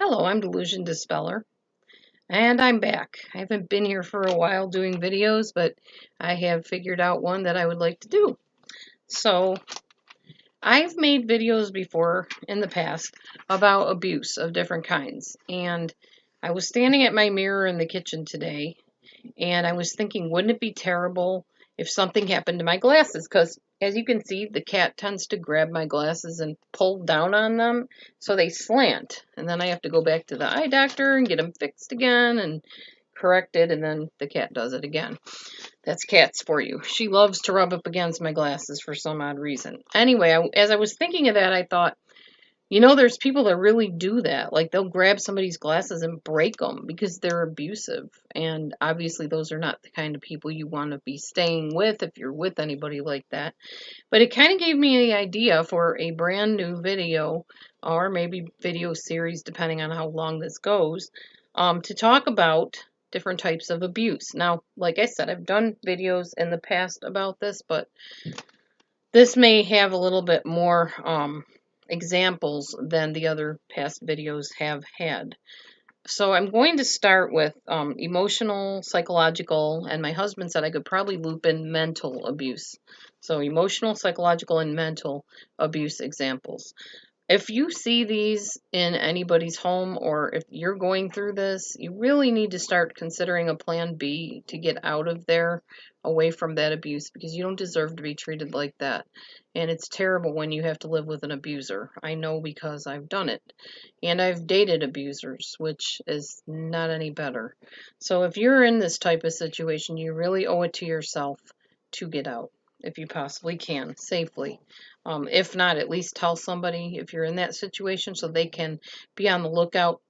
Hello, I'm Delusion Dispeller, and I'm back. I haven't been here for a while doing videos, but I have figured out one that I would like to do. So, I've made videos before in the past about abuse of different kinds, and I was standing at my mirror in the kitchen today, and I was thinking, wouldn't it be terrible if something happened to my glasses? Because as you can see, the cat tends to grab my glasses and pull down on them, so they slant. And then I have to go back to the eye doctor and get them fixed again and corrected, and then the cat does it again. That's cats for you. She loves to rub up against my glasses for some odd reason. Anyway, as I was thinking of that, I thought, there's people that really do that. Like they'll grab somebody's glasses and break them because they're abusive. And obviously, those are not the kind of people you want to be staying with if you're with anybody like that. But it kind of gave me the idea for a brand new video or maybe video series, depending on how long this goes, to talk about different types of abuse. Now, like I said, I've done videos in the past about this, but this may have a little bit more examples than the other past videos have had. So I'm going to start with emotional, psychological, and my husband said I could probably loop in mental abuse. So emotional, psychological, and mental abuse examples. If you see these in anybody's home or if you're going through this, you really need to start considering a plan B to get out of there, away from that abuse, because you don't deserve to be treated like that. And it's terrible when you have to live with an abuser. I know because I've done it. And I've dated abusers, which is not any better. So if you're in this type of situation, you really owe it to yourself to get out if you possibly can, safely. If not, at least tell somebody if you're in that situation so they can be on the lookout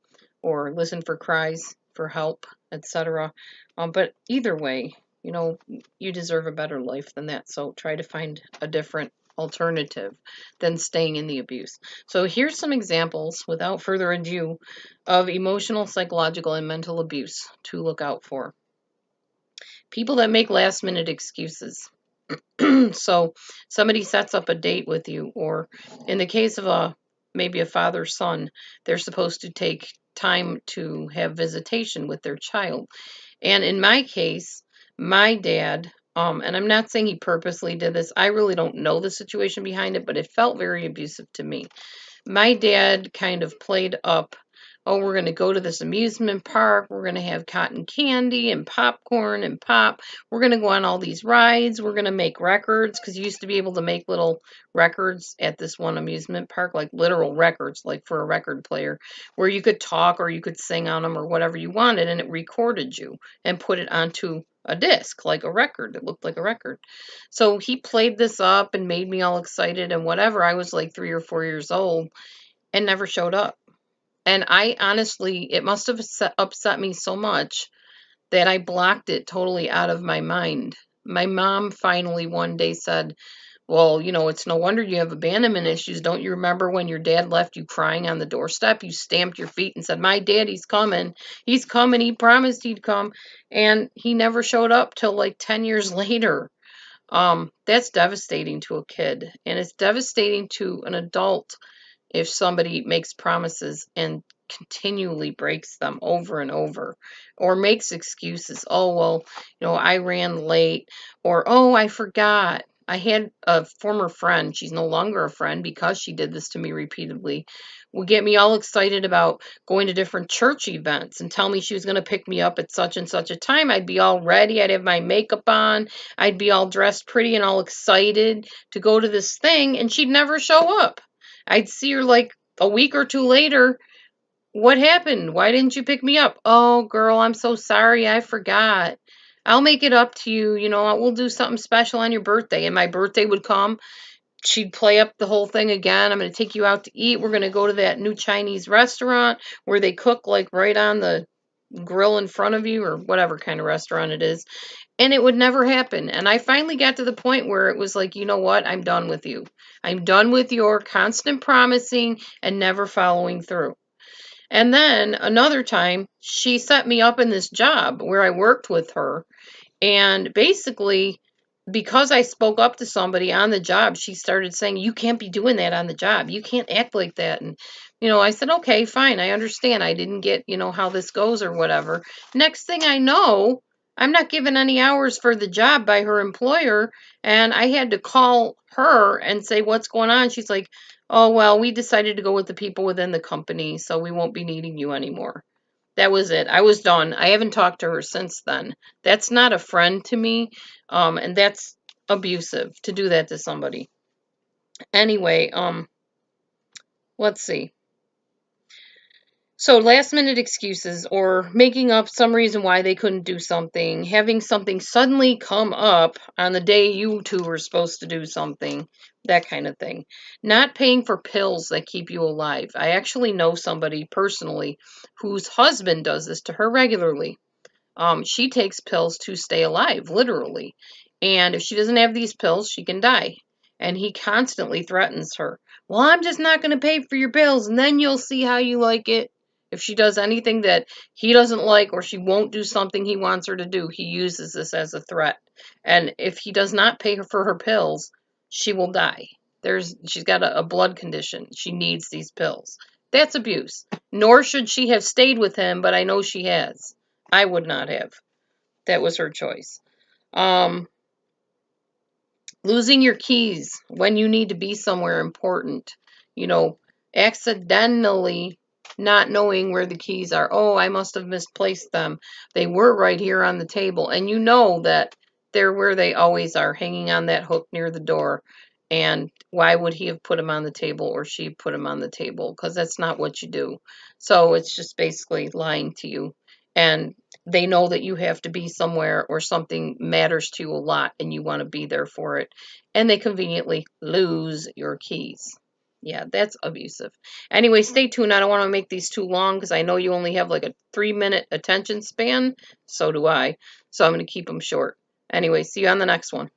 or listen for cries for help, etc. But either way, you deserve a better life than that. So try to find a different alternative than staying in the abuse. So here's some examples, without further ado, of emotional, psychological, and mental abuse to look out for. People that make last minute excuses. So somebody sets up a date with you, or in the case of maybe a father son, they're supposed to take time to have visitation with their child. And in my case, my dad, and I'm not saying he purposely did this, I really don't know the situation behind it, but it felt very abusive to me. My dad kind of played up, oh, we're going to go to this amusement park. We're going to have cotton candy and popcorn and pop. We're going to go on all these rides. We're going to make records, because you used to be able to make little records at this one amusement park, like literal records, like for a record player, where you could talk or you could sing on them or whatever you wanted, and it recorded you and put it onto a disc, like a record. It looked like a record. So he played this up and made me all excited and whatever. I was like 3 or 4 years old and never showed up. And I honestly, it must have upset me so much that I blocked it totally out of my mind. My mom finally one day said, well, it's no wonder you have abandonment issues. Don't you remember when your dad left you crying on the doorstep? You stamped your feet and said, my daddy's coming. He's coming. He promised he'd come. And he never showed up till like 10 years later. That's devastating to a kid. And it's devastating to an adult if somebody makes promises and continually breaks them over and over, or makes excuses. Oh, well, I ran late, or oh, I forgot. I had a former friend, she's no longer a friend because she did this to me repeatedly, would get me all excited about going to different church events and tell me she was going to pick me up at such and such a time. I'd be all ready, I'd have my makeup on, I'd be all dressed pretty and all excited to go to this thing, and she'd never show up. I'd see her like a week or two later. What happened? Why didn't you pick me up? Oh, girl, I'm so sorry. I forgot. I'll make it up to you. We'll do something special on your birthday. And my birthday would come. She'd play up the whole thing again. I'm going to take you out to eat. We're going to go to that new Chinese restaurant where they cook like right on the grill in front of you, or whatever kind of restaurant it is. And it would never happen. And I finally got to the point where it was like, you know what? I'm done with you. I'm done with your constant promising and never following through. And then another time, she set me up in this job where I worked with her. And basically, because I spoke up to somebody on the job, she started saying, you can't be doing that on the job. You can't act like that. And, I said, okay, fine. I understand. I didn't get, how this goes or whatever. Next thing I know, I'm not given any hours for the job by her employer. And I had to call her and say, what's going on? She's like, oh, well, we decided to go with the people within the company, so we won't be needing you anymore. That was it. I was done. I haven't talked to her since then. That's not a friend to me, and that's abusive to do that to somebody. Anyway, let's see. So last minute excuses or making up some reason why they couldn't do something, having something suddenly come up on the day you two were supposed to do something, that kind of thing. Not paying for pills that keep you alive. I actually know somebody personally whose husband does this to her regularly. She takes pills to stay alive, literally. And if she doesn't have these pills, she can die. And he constantly threatens her. Well, I'm just not going to pay for your pills, and then you'll see how you like it. If she does anything that he doesn't like or she won't do something he wants her to do, he uses this as a threat. And if he does not pay her for her pills, she will die. She's got a blood condition. She needs these pills. That's abuse. Nor should she have stayed with him, but I know she has. I would not have. That was her choice. Um, Losing your keys when you need to be somewhere important. You know, accidentally not knowing where the keys are. Oh, I must have misplaced them. They were right here on the table. And you know that they're where they always are, hanging on that hook near the door. And why would he have put them on the table or she put them on the table? Because that's not what you do. So it's just basically lying to you. And they know that you have to be somewhere or something matters to you a lot and you want to be there for it. And they conveniently lose your keys. Yeah, that's abusive. Anyway, stay tuned. I don't want to make these too long because I know you only have like a 3-minute attention span. So do I. So I'm going to keep them short. Anyway, see you on the next one.